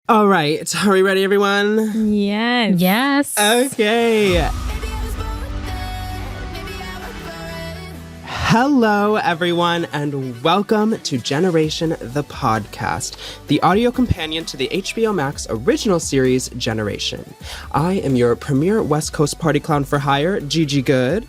All right. Are we ready, everyone? Yes. Yes. Okay. Hello, everyone, and welcome to Generation, the podcast, the audio companion to the HBO Max original series, Generation. I am your premier West Coast party clown for hire, Gigi Goode.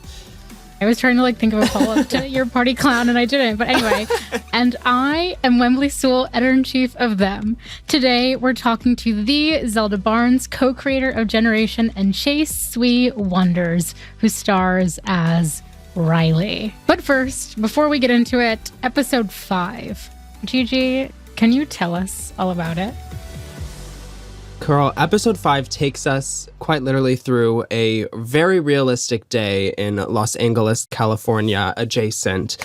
I was trying to think of a follow-up to your party clown and I didn't. But anyway, and I am Whembley, Sewell, editor-in-chief of Them. Today, we're talking to the Zelda Barnz, co-creator of Generation, and Chase Sui Wonders, who stars as Riley. But first, before we get into it, episode 5. Gigi, can you tell us all about it? Carl, episode 5 takes us quite literally through a very realistic day in Los Angeles, California, adjacent,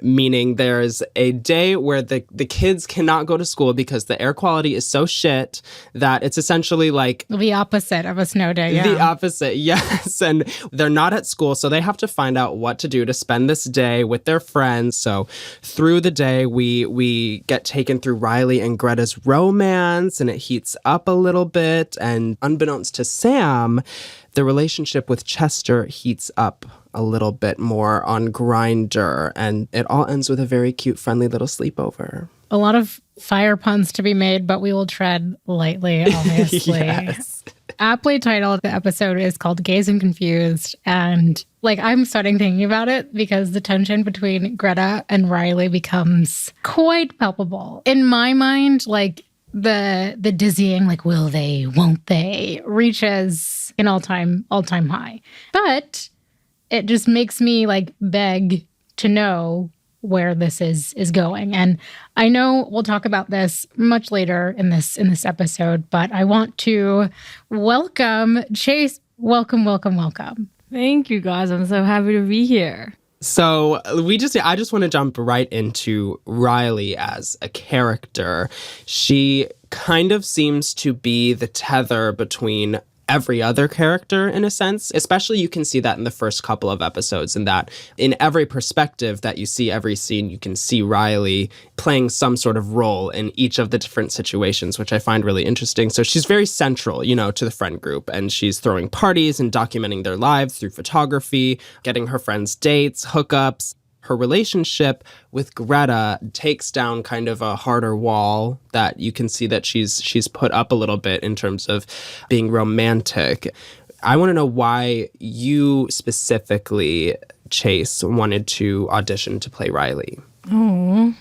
meaning there's a day where the kids cannot go to school because the air quality is so shit that it's essentially like... The opposite of a snow day, yeah. The opposite, yes. And they're not at school, so they have to find out what to do to spend this day with their friends. So through the day, we get taken through Riley and Greta's romance, and it heats up a little bit, and unbeknownst to Sam, the relationship with Chester heats up a little bit more on Grindr, and it all ends with a very cute, friendly little sleepover. A lot of fire puns to be made, but we will tread lightly, obviously. Yes. Aptly titled, the episode is called Gaze and Confused, and I'm starting thinking about it because the tension between Greta and Riley becomes quite palpable. In my mind, the dizzying, will they, won't they, reaches an all-time high. But it just makes me beg to know where this is going. And I know we'll talk about this much later in this episode, but I want to welcome Chase. Welcome. Thank you, guys. I'm so happy to be here. So I just want to jump right into Riley as a character. She kind of seems to be the tether between every other character in a sense. Especially you can see that in the first couple of episodes, and that in every perspective that you see, every scene, you can see Riley playing some sort of role in each of the different situations, which I find really interesting. So she's very central, to the friend group, and she's throwing parties and documenting their lives through photography, getting her friends dates, hookups. Her relationship with Greta takes down kind of a harder wall that you can see that she's put up a little bit in terms of being romantic. I want to know why you specifically, Chase, wanted to audition to play Riley. Oh,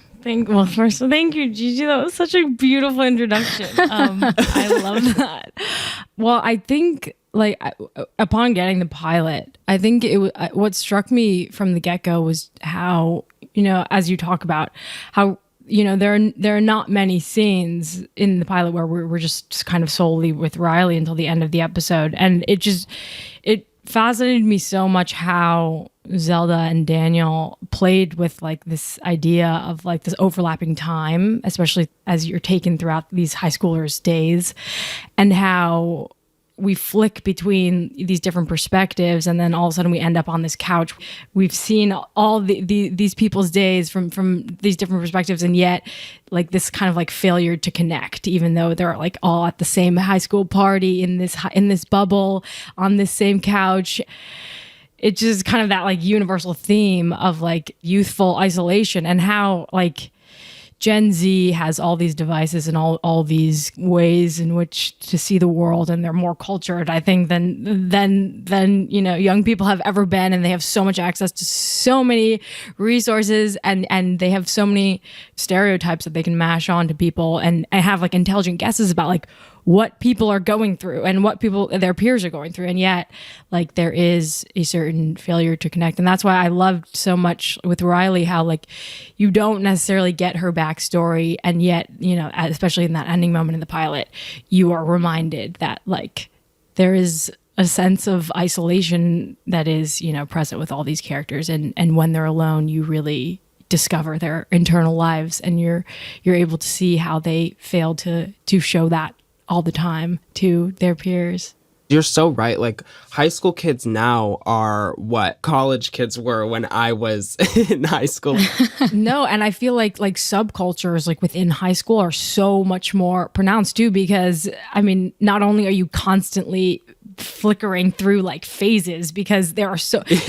first, thank you, Gigi. That was such a beautiful introduction. I love that. Well, I think upon getting the pilot, I think what struck me from the get-go was how, as you talk about how, there are not many scenes in the pilot where we're just kind of solely with Riley until the end of the episode. And it fascinated me so much how Zelda and Daniel played with this idea of this overlapping time, especially as you're taken throughout these high schoolers' days, and how we flick between these different perspectives, and then all of a sudden we end up on this couch. We've seen all these people's days from these different perspectives, and yet this kind of failure to connect, even though they're all at the same high school party in this bubble on this same couch. It's just kind of that universal theme of youthful isolation, and how Gen Z has all these devices and all these ways in which to see the world, and they're more cultured, I think, than young people have ever been, and they have so much access to so many resources, and they have so many stereotypes that they can mash on to people, and have intelligent guesses about what people are going through and what their peers are going through, and yet there is a certain failure to connect. And that's why I loved so much with Riley how you don't necessarily get her backstory, and yet especially in that ending moment in the pilot, you are reminded that there is a sense of isolation that is present with all these characters, and when they're alone, you really discover their internal lives, and you're able to see how they fail to show that all the time to their peers. You're so right. Like, high school kids now are what college kids were when I was in high school. No, and I feel like subcultures like within high school are so much more pronounced too, because I mean, not only are you constantly flickering through like phases, because there are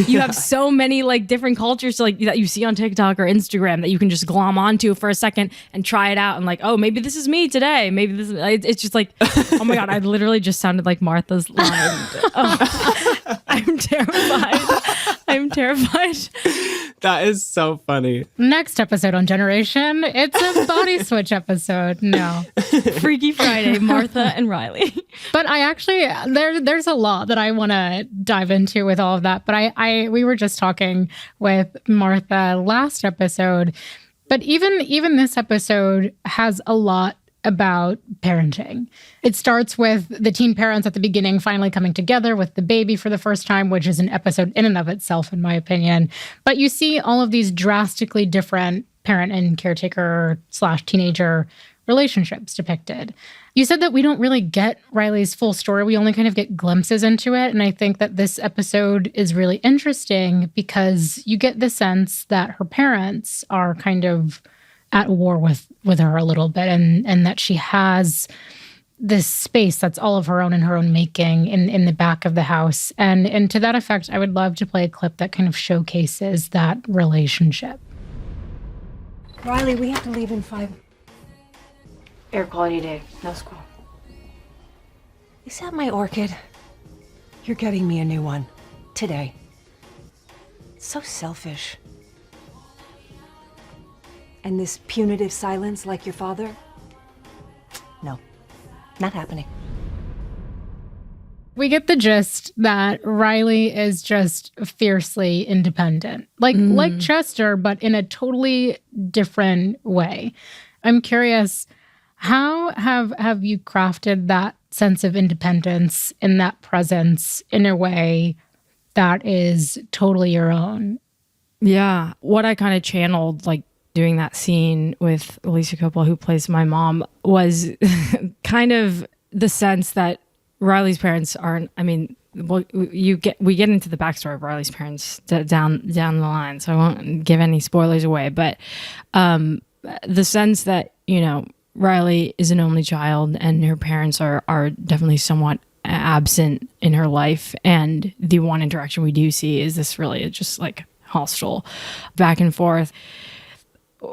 you have so many like different cultures like that you see on TikTok or Instagram that you can just glom onto for a second and try it out and like, oh, maybe this is me today. Maybe this is, it's just like, oh my God, I literally just sounded like Martha's line. Oh, I'm terrified. I'm terrified. That is so funny. Next episode on Generation, it's a body switch episode. No. Freaky Friday, Martha and Riley. But I actually, there's a lot that I want to dive into with all of that. But we were just talking with Martha last episode. But even this episode has a lot about parenting. It starts with the teen parents at the beginning finally coming together with the baby for the first time, which is an episode in and of itself, in my opinion. But you see all of these drastically different parent and caretaker / teenager relationships depicted. You said that we don't really get Riley's full story. We only kind of get glimpses into it. And I think that this episode is really interesting because you get the sense that her parents are kind of at war with her a little bit, and that she has this space that's all of her own and her own making in the back of the house. And to that effect, I would love to play a clip that kind of showcases that relationship. Riley, we have to leave in 5. Air quality day, no school. Is that my orchid? You're getting me a new one. Today. It's so selfish. And this punitive silence like your father? No, not happening. We get the gist that Riley is just fiercely independent. Like Chester, but in a totally different way. I'm curious, how have you crafted that sense of independence and that presence in a way that is totally your own? Yeah. What I kind of channeled, like, doing that scene with Alicia Coppola, who plays my mom, was kind of the sense that Riley's parents aren't, I mean, we get into the backstory of Riley's parents down the line, so I won't give any spoilers away, but the sense that, you know, Riley is an only child and her parents are definitely somewhat absent in her life, and the one interaction we do see is this really just like hostile back and forth.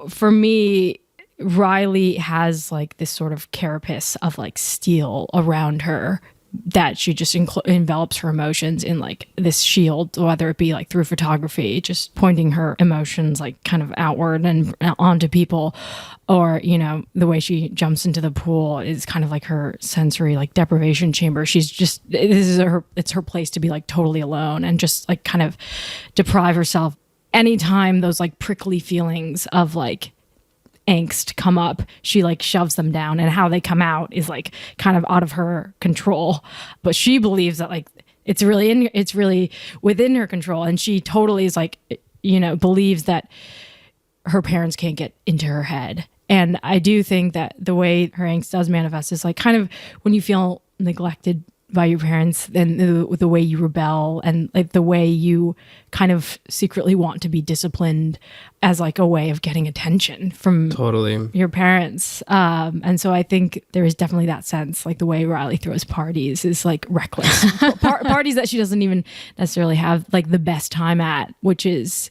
For me, Riley has like this sort of carapace of like steel around her that she just envelops her emotions in like this shield, whether it be like through photography, just pointing her emotions like kind of outward and onto people, or, you know, the way she jumps into the pool is kind of like her sensory like deprivation chamber. She's just, it's her place to be like totally alone and just like kind of deprive herself. Anytime those like prickly feelings of like angst come up, she like shoves them down, and how they come out is like kind of out of her control. But she believes that like it's really within her control, and she totally is like, you know, believes that her parents can't get into her head. And I do think that the way her angst does manifest is like kind of when you feel neglected by your parents, and the way you rebel, and like the way you kind of secretly want to be disciplined as like a way of getting attention from your parents. And so I think there is definitely that sense, like the way Riley throws parties is like reckless. Parties that she doesn't even necessarily have like the best time at, which is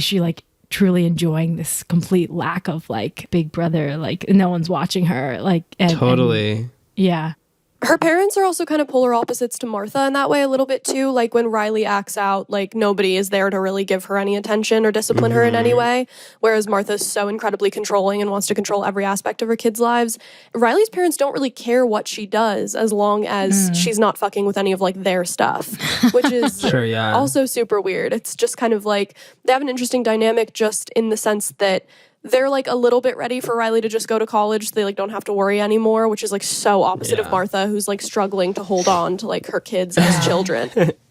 she like truly enjoying this complete lack of like big brother, like no one's watching her, like and, yeah. Her parents are also kind of polar opposites to Martha in that way a little bit too. Like when Riley acts out, like nobody is there to really give her any attention or discipline her in any way. Whereas Martha's so incredibly controlling and wants to control every aspect of her kids' lives. Riley's parents don't really care what she does as long as she's not fucking with any of like their stuff, which is also super weird. It's just kind of like they have an interesting dynamic just in the sense that they're like a little bit ready for Riley to just go to college. So they like don't have to worry anymore, which is like so opposite of Martha, who's like struggling to hold on to like her kids as children.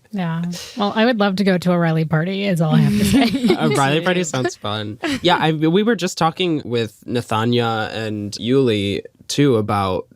Yeah. Well, I would love to go to a Riley party is all I have to say. A Riley party sounds fun. Yeah, we were just talking with Nathanya and Yuli too about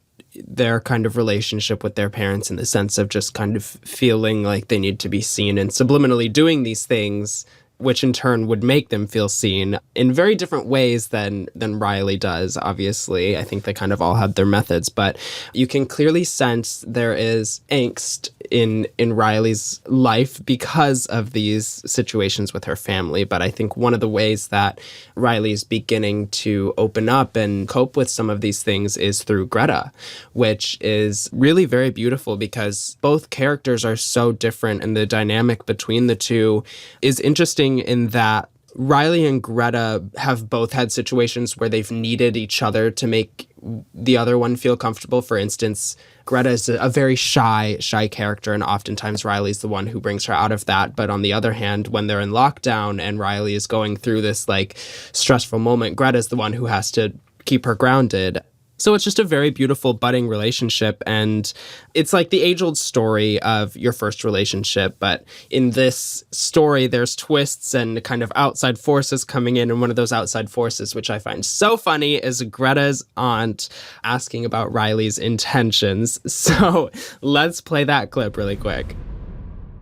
their kind of relationship with their parents in the sense of just kind of feeling like they need to be seen and subliminally doing these things, which in turn would make them feel seen in very different ways than Riley does, obviously. I think they kind of all have their methods, but you can clearly sense there is angst in Riley's life because of these situations with her family. But I think one of the ways that Riley's beginning to open up and cope with some of these things is through Greta, which is really very beautiful because both characters are so different, and the dynamic between the two is interesting in that Riley and Greta have both had situations where they've needed each other to make the other one feel comfortable. For instance, Greta is a very shy character, and oftentimes Riley's the one who brings her out of that. But on the other hand, when they're in lockdown and Riley is going through this like stressful moment, Greta's the one who has to keep her grounded. So it's just a very beautiful budding relationship, and it's like the age-old story of your first relationship, but in this story there's twists and kind of outside forces coming in, and one of those outside forces, which I find so funny, is Greta's aunt asking about Riley's intentions. So let's play that clip really quick.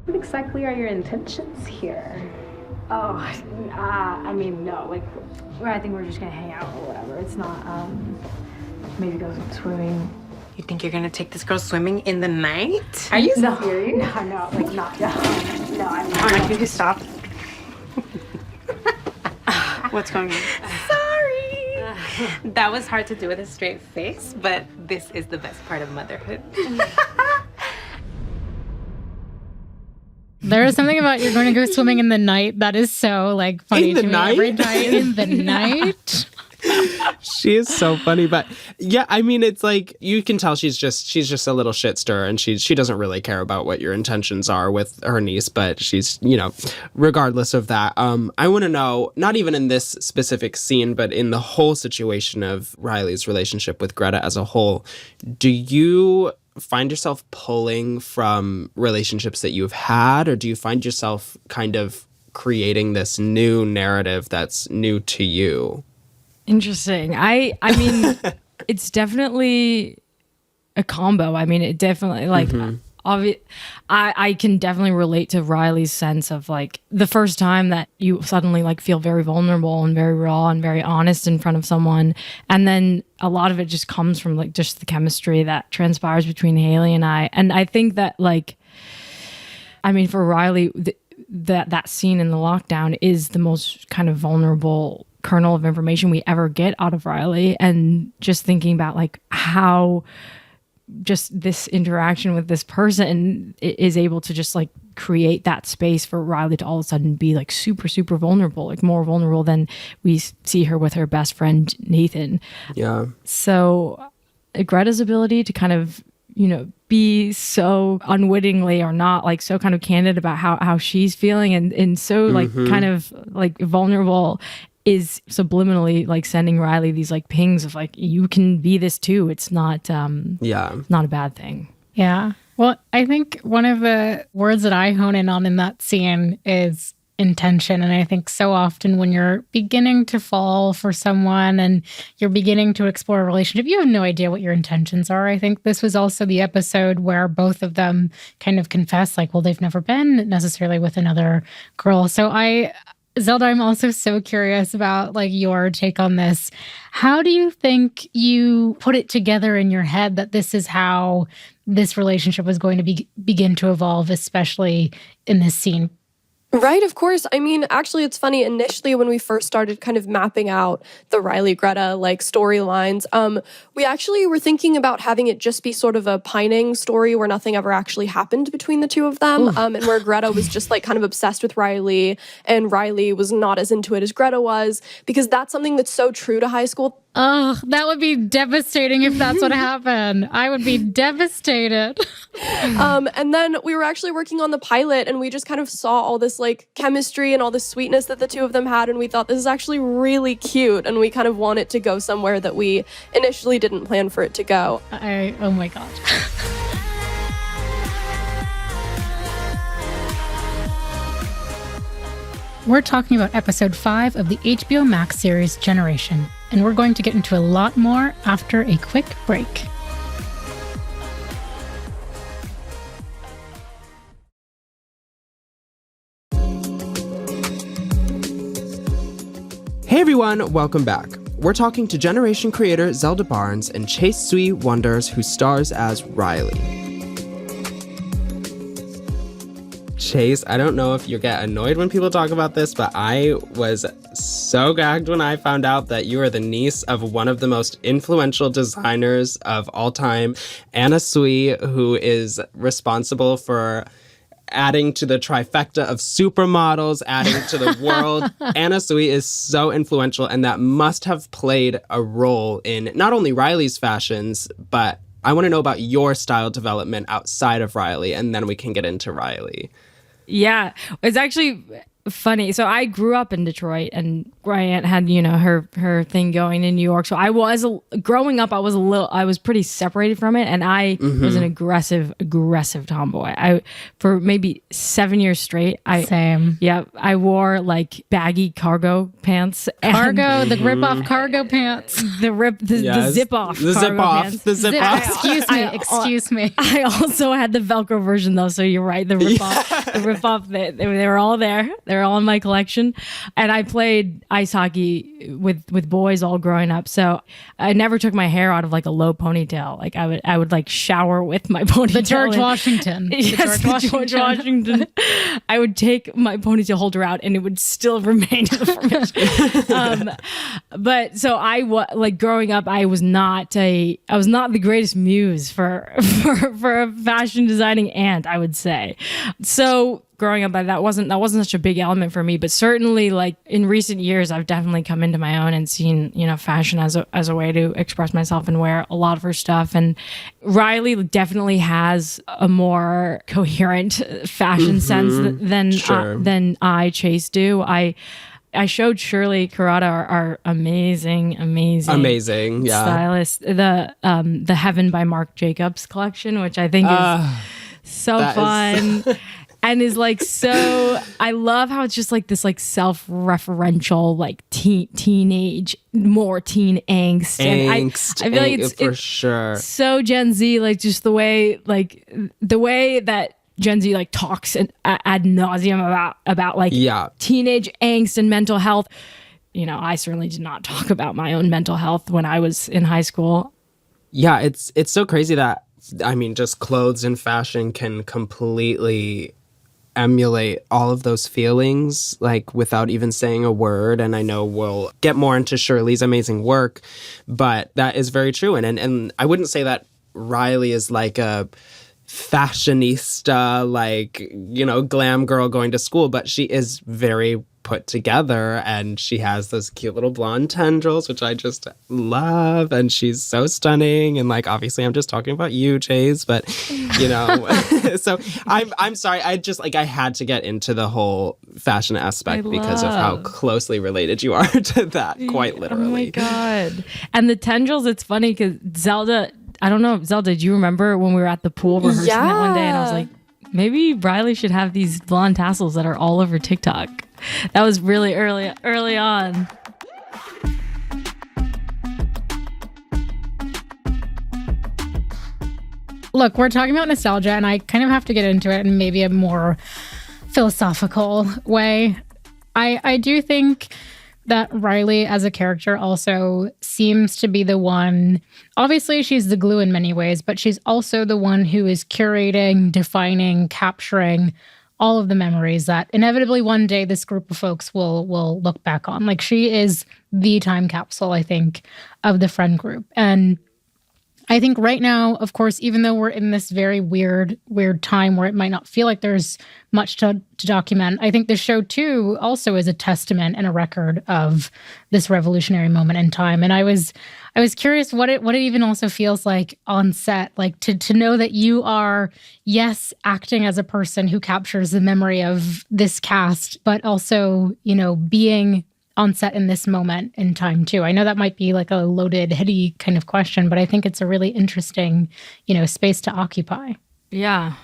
What exactly are your intentions here? Oh, I mean, no, like, I think we're just gonna hang out or whatever. It's not, maybe go swimming. You think you're gonna take this girl swimming in the night? Are you serious? No, like, not, no, I'm not. Can you stop? What's going on? Sorry! That was hard to do with a straight face, but this is the best part of motherhood. There is something about you're going to go swimming in the night that is so like funny In the to me night? every night. In the night. She is so funny, but yeah, I mean, it's like you can tell she's just a little shit stirrer, and she doesn't really care about what your intentions are with her niece, but she's, you know, regardless of that. I want to know, not even in this specific scene, but in the whole situation of Riley's relationship with Greta as a whole, do you find yourself pulling from relationships that you've had, or do you find yourself kind of creating this new narrative that's new to you? Interesting. I mean, it's definitely a combo. I mean, it definitely like I can definitely relate to Riley's sense of like the first time that you suddenly like feel very vulnerable and very raw and very honest in front of someone, and then a lot of it just comes from like just the chemistry that transpires between Haley and I. And I think that like, I mean, for Riley, that scene in the lockdown is the most kind of vulnerable kernel of information we ever get out of Riley. And just thinking about like how just this interaction with this person is able to just like create that space for Riley to all of a sudden be like super, super vulnerable, like more vulnerable than we see her with her best friend, Nathan. Yeah. So Greta's ability to kind of, you know, be so unwittingly or not, like so kind of candid about how she's feeling and so like kind of like vulnerable is subliminally like sending Riley these like pings of like, you can be this too. It's not, not a bad thing. Yeah. Well, I think one of the words that I hone in on in that scene is intention. And I think so often when you're beginning to fall for someone and you're beginning to explore a relationship, you have no idea what your intentions are. I think this was also the episode where both of them kind of confess like, well, they've never been necessarily with another girl. So Zelda, I'm also so curious about like your take on this. How do you think you put it together in your head that this is how this relationship was going to begin to evolve, especially in this scene? Right, of course. I mean, actually, it's funny. Initially, when we first started kind of mapping out the Riley-Greta like storylines, we actually were thinking about having it just be sort of a pining story where nothing ever actually happened between the two of them, and where Greta was just like kind of obsessed with Riley, and Riley was not as into it as Greta was, because that's something that's so true to high school. Oh, that would be devastating if that's what happened. I would be devastated. And then we were actually working on the pilot, and we just kind of saw all this like chemistry and all this sweetness that the two of them had, and we thought this is actually really cute, and we kind of want it to go somewhere that we initially didn't plan for it to go. Oh my God. We're talking about episode 5 of the HBO Max series Generation, and we're going to get into a lot more after a quick break. everyone, welcome back. We're talking to Generation creator Zelda Barnz and Chase Sui Wonders, who stars as Riley. Chase, I don't know if you get annoyed when people talk about this, but I was so gagged when I found out that you are the niece of one of the most influential designers of all time, Anna Sui, who is responsible for adding to the trifecta of supermodels, adding to the world. Anna Sui is so influential, and that must have played a role in not only Riley's fashions, but I want to know about your style development outside of Riley, and then we can get into Riley. Yeah, it's actually funny. So I grew up in Detroit, and Bryant had, her thing going in New York. So growing up, I was pretty separated from it, and I was an aggressive tomboy. For maybe 7 years straight, Same. Yeah, I wore like baggy cargo pants. The rip-off cargo pants. The zip-off cargo pants. The zip-off. Excuse me. I also had the Velcro version though, so you're right. The rip-off, they were all there. They're all in my collection. And I played ice hockey with boys all growing up. So I never took my hair out of like a low ponytail. Like I would like shower with my ponytail. The George Washington. Yes, the George Washington. I would take my ponytail holder out and it would still remain in the formation. But so growing up, I was not the greatest muse for a fashion designing aunt, I would say. So growing up, that wasn't such a big element for me, but certainly like in recent years, I've definitely come into my own and seen, fashion as a way to express myself and wear a lot of her stuff. And Riley definitely has a more coherent fashion sense than I, Chase, do. I showed Shirley Kurata, our amazing Yeah. stylist, the Heaven by Marc Jacobs collection, which I think is so fun. And is like so. I love how it's just like this like self-referential like teenage, more teen angst. And I feel like it's for sure so Gen Z, like just the way that Gen Z like talks ad nauseum about like teenage angst and mental health. I certainly did not talk about my own mental health when I was in high school. Yeah, it's so crazy that just clothes and fashion can completely emulate all of those feelings, like without even saying a word. And I know we'll get more into Shirley's amazing work, but that is very true. And I wouldn't say that Riley is like a fashionista, like, glam girl going to school, but she is very put together, and she has those cute little blonde tendrils, which I just love, and she's so stunning. And like, obviously I'm just talking about you, Chase, but so I'm sorry, I had to get into the whole fashion aspect because of how closely related you are to that, quite literally. Oh my god. And the tendrils, it's funny because Zelda, I don't know, Zelda, do you remember when we were at the pool rehearsing that one day, and I was like, maybe Riley should have these blonde tassels that are all over TikTok. That was really early on. Look, we're talking about nostalgia, and I kind of have to get into it in maybe a more philosophical way. I do think that Riley as a character also seems to be the one. Obviously, she's the glue in many ways, but she's also the one who is curating, defining, capturing all of the memories that inevitably one day this group of folks will look back on. Like, she is the time capsule, I think, of the friend group. And I think right now, of course, even though we're in this very weird time where it might not feel like there's much to document, I think the show too also is a testament and a record of this revolutionary moment in time. And I was curious what it even also feels like on set, like to know that you are, yes, acting as a person who captures the memory of this cast, but also, being on set in this moment in time too. I know that might be like a loaded, heady kind of question, but I think it's a really interesting, space to occupy. Yeah.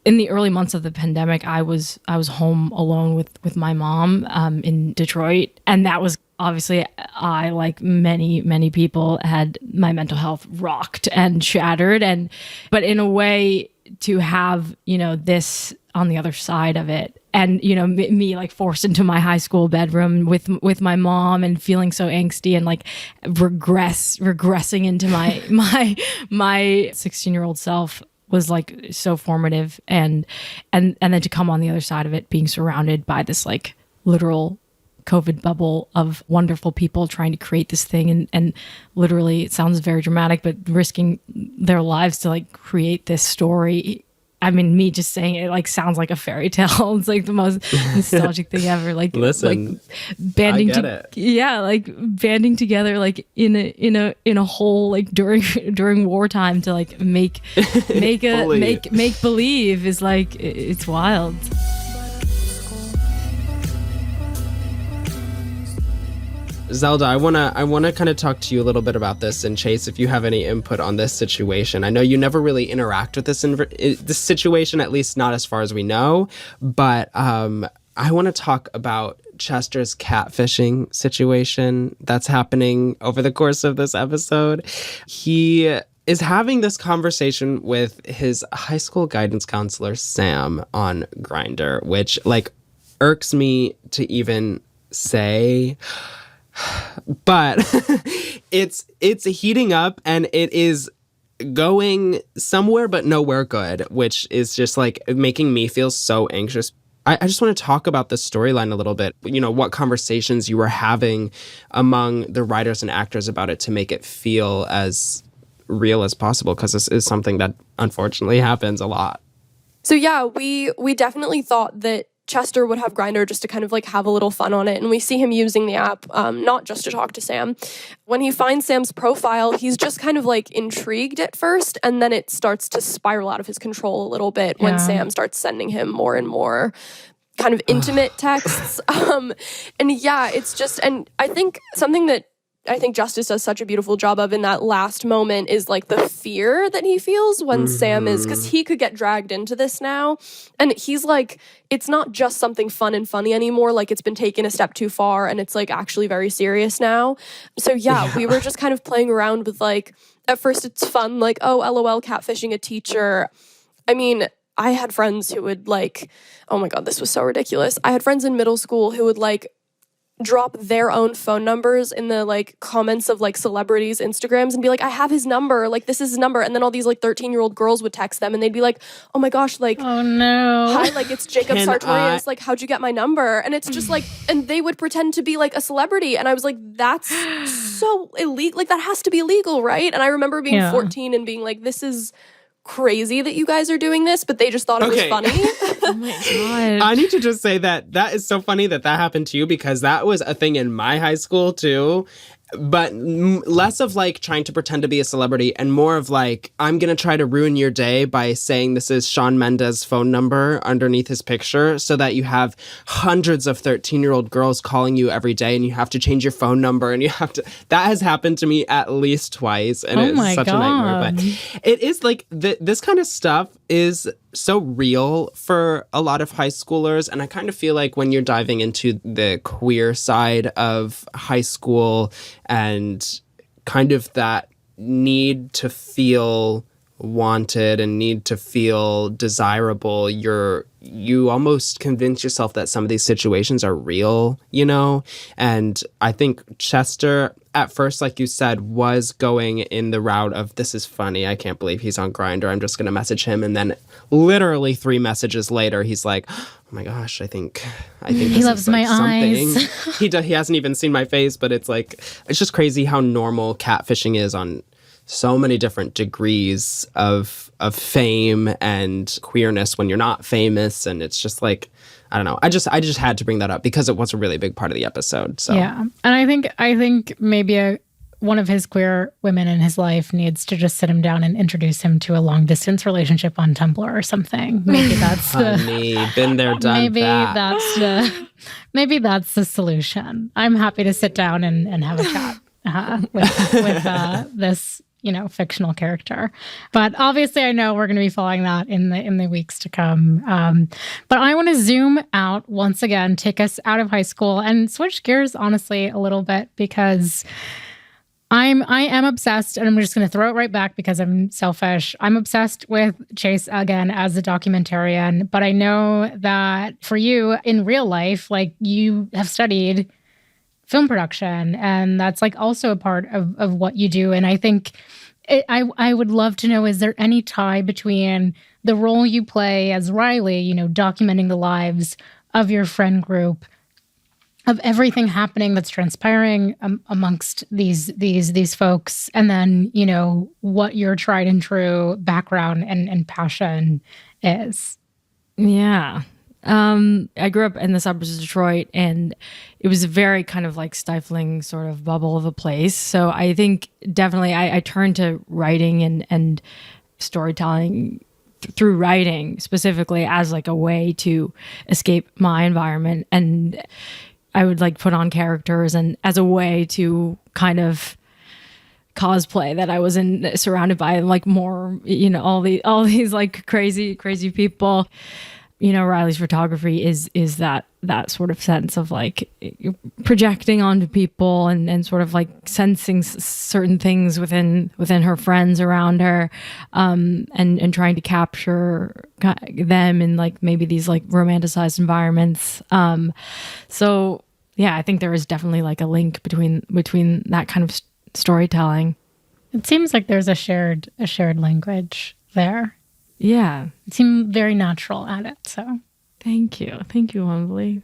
In the early months of the pandemic, I was home alone with my mom in Detroit, and that was obviously, I, like many people, had my mental health rocked and shattered, but in a way, to have this on the other side of it. And, you know, me like forced into my high school bedroom with my mom and feeling so angsty and like regressing into my 16-year-old self was like so formative. And then to come on the other side of it, being surrounded by this like literal COVID bubble of wonderful people trying to create this thing and literally, it sounds very dramatic, but risking their lives to like create this story. I mean, me just saying it like sounds like a fairy tale. It's like the most nostalgic thing ever. Like, listen, like banding like banding together, like in a whole like during wartime to like make believe is like it's wild. Zelda, I wanna kind of talk to you a little bit about this, and Chase, if you have any input on this situation. I know you never really interact with this situation, at least not as far as we know. But I want to talk about Chester's catfishing situation that's happening over the course of this episode. He is having this conversation with his high school guidance counselor Sam on Grindr, which like irks me to even say. But it's heating up and it is going somewhere but nowhere good, which is just like making me feel so anxious. I just want to talk about the storyline a little bit. You know, what conversations you were having among the writers and actors about it to make it feel as real as possible, because this is something that unfortunately happens a lot. So yeah, we definitely thought that Chester would have Grindr just to kind of like have a little fun on it. And we see him using the app, not just to talk to Sam. When he finds Sam's profile, he's just kind of like intrigued at first. And then it starts to spiral out of his control a little bit when Sam starts sending him more and more kind of intimate texts. And yeah, it's just, and I think something that I think Justice does such a beautiful job of in that last moment is like the fear that he feels when Sam is, because he could get dragged into this now. And he's like, it's not just something fun and funny anymore. Like, it's been taken a step too far and it's like actually very serious now. So yeah, we were just kind of playing around with like, at first it's fun, like, oh, LOL, catfishing a teacher. I mean, I had friends who would like, oh my God, this was so ridiculous. I had friends in middle school who would like drop their own phone numbers in the like comments of like celebrities' Instagrams and be like, I have his number, like this is his number. And then all these like 13-year-old girls would text them and they'd be like, oh my gosh, like, oh no, hi, like it's Jacob Sartorius, like how'd you get my number? And it's just like, and they would pretend to be like a celebrity. And I was like, that's so illegal, like that has to be illegal, right? And I remember being 14 and being like, this is crazy that you guys are doing this, but they just thought it was funny. Oh my God. I need to just say that is so funny that happened to you, because that was a thing in my high school too. But less of like trying to pretend to be a celebrity and more of like, I'm going to try to ruin your day by saying this is Shawn Mendes' phone number underneath his picture, so that you have hundreds of 13-year-old girls calling you every day and you have to change your phone number and you have to, that has happened to me at least twice. And it's such a nightmare. But it is like, this kind of stuff is so real for a lot of high schoolers. And I kind of feel like when you're diving into the queer side of high school and kind of that need to feel wanted and need to feel desirable, you almost convince yourself that some of these situations are real, you know? And I think Chester, at first, like you said, was going in the route of, this is funny, I can't believe he's on Grindr, I'm just going to message him. And then literally 3 messages later, he's like, oh my gosh, I think he loves my something. eyes. He hasn't even seen my face, but it's like, it's just crazy how normal catfishing is on so many different degrees of fame and queerness when you're not famous. And it's just like, I don't know. I just had to bring that up because it was a really big part of the episode. So yeah. And I think maybe one of his queer women in his life needs to just sit him down and introduce him to a long distance relationship on Tumblr or something. Maybe that's Honey, been there, done that. Maybe that's the solution. I'm happy to sit down and have a chat with this, fictional character. But obviously I know we're going to be following that in the weeks to come. But I want to zoom out once again, take us out of high school and switch gears, honestly, a little bit, because I am obsessed, and I'm just going to throw it right back because I'm selfish. I'm obsessed with Chase again as a documentarian, but I know that for you in real life, like you have studied film production, and that's like also a part of what you do. And I think I would love to know, is there any tie between the role you play as Riley, you know, documenting the lives of your friend group, of everything happening that's transpiring amongst these folks, and then, you know, what your tried and true background and passion is? Yeah. I grew up in the suburbs of Detroit, and it was a very kind of like stifling sort of bubble of a place. So I think definitely I turned to writing and storytelling through writing specifically as like a way to escape my environment. And I would like put on characters and as a way to kind of cosplay that I was surrounded by like more, you know, all these like crazy people. You know, Riley's photography is that sort of sense of like projecting onto people and sort of like sensing certain things within her friends around her, and trying to capture them in like maybe these like romanticized environments. So yeah, I think there is definitely like a link between that kind of storytelling. It seems like there's a shared language there. Yeah. It seemed very natural at it, so. Thank you, Whembley.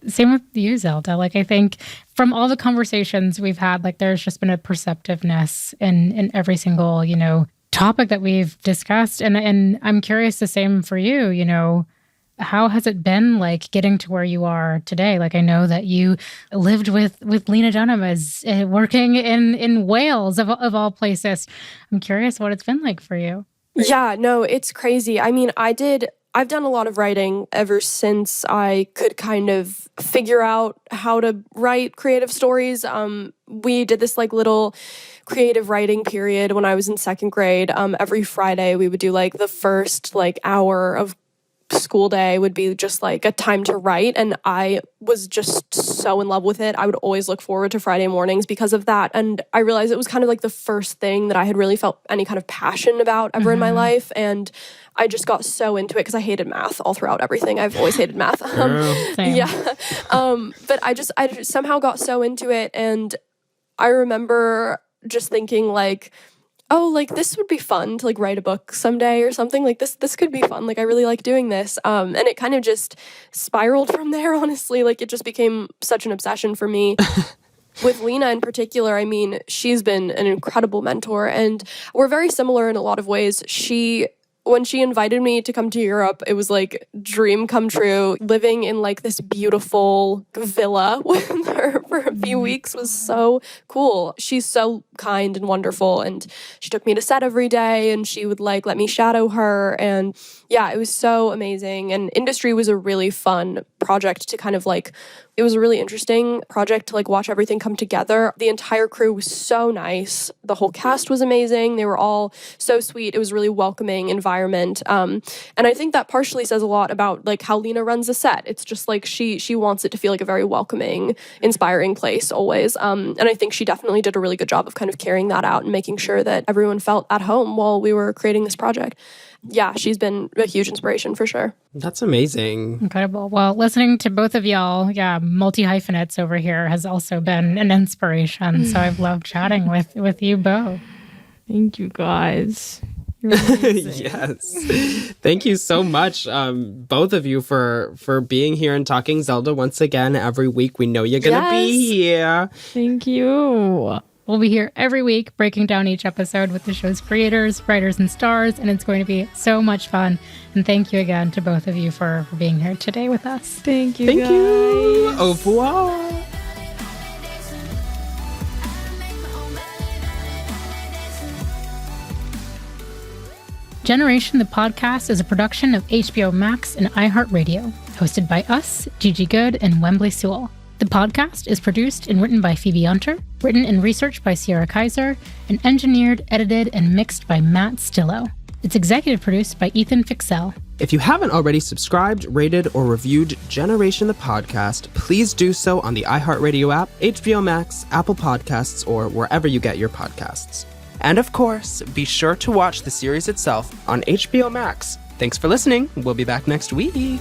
Same with you, Zelda. Like, I think from all the conversations we've had, like there's just been a perceptiveness in every single, you know, topic that we've discussed. And I'm curious the same for you, you know, how has it been like getting to where you are today? Like, I know that you lived with Lena Dunham as working in Wales of all places. I'm curious what it's been like for you. Yeah, no, it's crazy. I mean, I've done a lot of writing ever since I could kind of figure out how to write creative stories. We did this like little creative writing period when I was in second grade. Every Friday we would do like the first like hour of school day would be just like a time to write, and I was just so in love with it. I would always look forward to Friday mornings because of that, and I realized it was kind of like the first thing that I had really felt any kind of passion about ever in my life, and I just got so into it because I hated math all throughout everything. I've always hated math. Yeah. But I just somehow got so into it, and I remember just thinking like, oh, like this would be fun to like write a book someday or something. Like this could be fun. Like I really like doing this. And it kind of just spiraled from there, honestly. Like it just became such an obsession for me. With Lena in particular, I mean, she's been an incredible mentor, and we're very similar in a lot of ways. When she invited me to come to Europe, it was like dream come true. Living in like this beautiful villa with her for a few weeks was so cool. She's so kind and wonderful, and she took me to set every day, and she would like let me shadow her, and yeah, it was so amazing. And Industry was a really fun project to kind of like, it was a really interesting project to like watch everything come together. The entire crew was so nice. The whole cast was amazing. They were all so sweet. It was a really welcoming environment. And I think that partially says a lot about like how Lena runs a set. It's just like she wants it to feel like a very welcoming, inspiring place always. And I think she definitely did a really good job of kind of carrying that out and making sure that everyone felt at home while we were creating this project. Yeah, she's been a huge inspiration for sure. That's amazing. Incredible. Well, listening to both of y'all, multi-hyphenates over here has also been an inspiration. So I've loved chatting with you both. Thank you, guys. Yes. Thank you so much, both of you, for being here and talking Zelda once again every week. We know you're going to be here. Thank you. We'll be here every week breaking down each episode with the show's creators, writers, and stars, and it's going to be so much fun. And thank you again to both of you for being here today with us. Thank you, Thank guys. you. Au revoir. Generation, the podcast, is a production of HBO Max and iHeartRadio, hosted by us, Gigi Goode and Whembley Sewell. The podcast is produced and written by Phoebe Hunter, written and researched by Sierra Kaiser, and engineered, edited, and mixed by Matt Stillo. It's executive produced by Ethan Fixell. If you haven't already subscribed, rated, or reviewed Generation the Podcast, please do so on the iHeartRadio app, HBO Max, Apple Podcasts, or wherever you get your podcasts. And of course, be sure to watch the series itself on HBO Max. Thanks for listening. We'll be back next week.